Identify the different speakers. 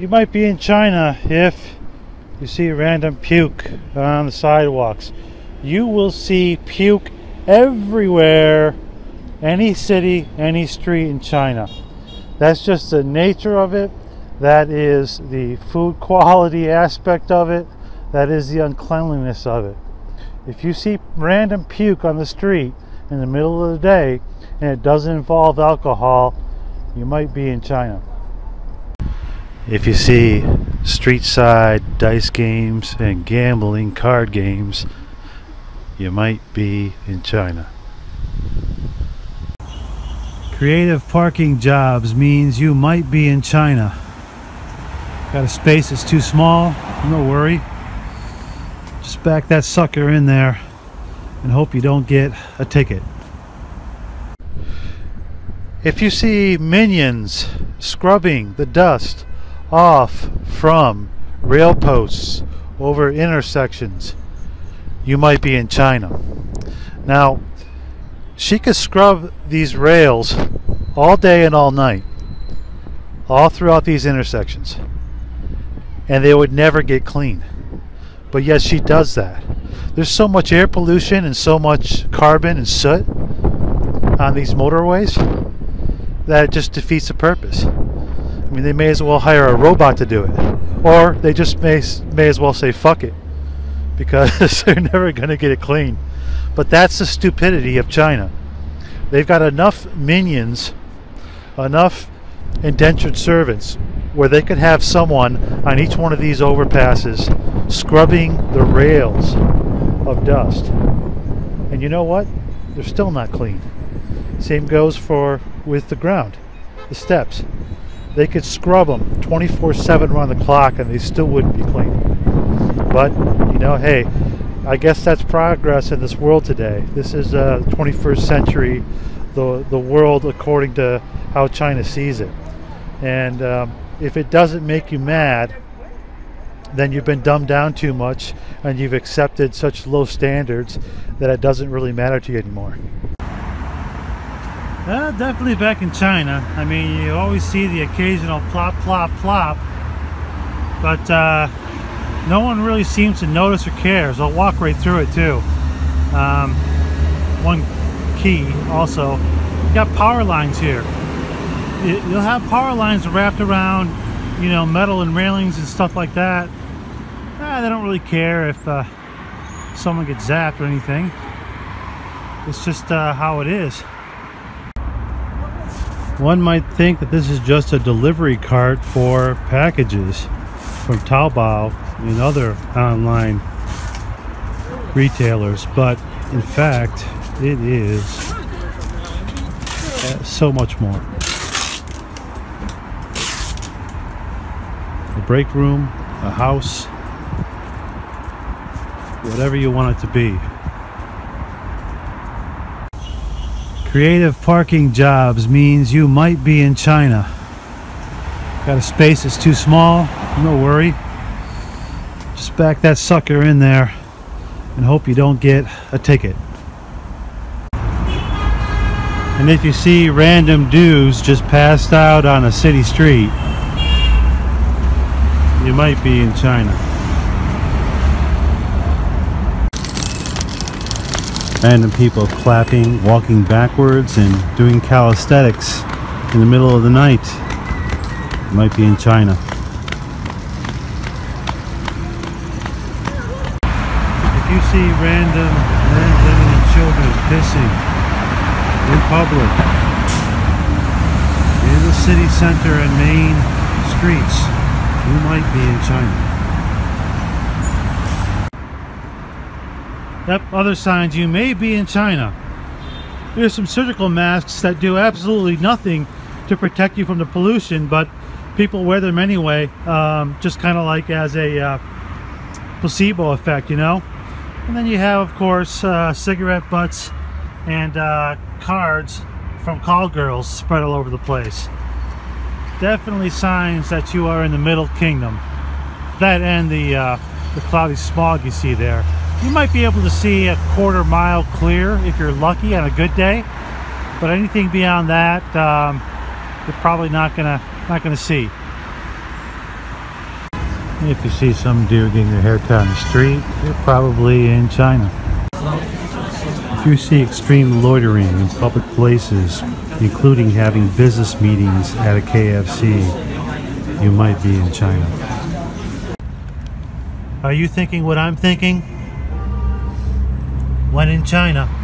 Speaker 1: You might be in China if you see random puke on the sidewalks. You will see puke everywhere, any city, any street in China. That's just the nature of it. That is the food quality aspect of it. That is the uncleanliness of it. If you see random puke on the street in the middle of the day and it doesn't involve alcohol, you might be in China. If you see street side dice games and gambling card games, you might be in China. Creative parking jobs means you might be in China. Got a space that's too small? No worry. Just back that sucker in there and hope you don't get a ticket. If you see minions scrubbing the dust off from rail posts over intersections, you might be in China. Now, she could scrub these rails all day and all night, all throughout these intersections, and they would never get clean. But yet she does that. There's so much air pollution and so much carbon and soot on these motorways that it just defeats the purpose. I mean, they may as well hire a robot to do it, or they just may as well say fuck it, because they're never going to get it clean. But that's the stupidity of China. They've got enough minions, enough indentured servants, where they could have someone on each one of these overpasses scrubbing the rails of dust. And you know what? They're still not clean. Same goes with the ground, the steps. They could scrub them 24/7 around the clock and they still wouldn't be clean. But, you know, hey, I guess that's progress in this world today. This is 21st century, the world according to how China sees it. And if it doesn't make you mad, then you've been dumbed down too much and you've accepted such low standards that it doesn't really matter to you anymore. Definitely back in China. I mean, you always see the occasional plop, plop, plop, but no one really seems to notice or cares. They'll walk right through it too. One key also, you got power lines here. You'll have power lines wrapped around, you know, metal and railings and stuff like that. They don't really care if someone gets zapped or anything. It's just how it is. One might think that this is just a delivery cart for packages from Taobao and other online retailers, but in fact it is so much more. A break room, a house, whatever you want it to be. Creative parking jobs means you might be in China. Got a space that's too small? No worry. Just back that sucker in there and hope you don't get a ticket. And if you see random dudes just passed out on a city street, you might be in China. Random people clapping, walking backwards, and doing calisthenics in the middle of the night. You might be in China. If you see random men, women, and children pissing in public, in the city center and main streets, you might be in China. Yep, other signs, you may be in China. There's some surgical masks that do absolutely nothing to protect you from the pollution, but people wear them anyway, just kind of like as a placebo effect, you know? And then you have, of course, cigarette butts and cards from call girls spread all over the place. Definitely signs that you are in the Middle Kingdom. That and the cloudy smog you see there. You might be able to see a quarter mile clear if you're lucky on a good day, but anything beyond that, you're probably not gonna see. If you see some dude getting their hair cut on the street, you're probably in China. If you see extreme loitering in public places, including having business meetings at a KFC, you might be in China. Are you thinking what I'm thinking? When in China.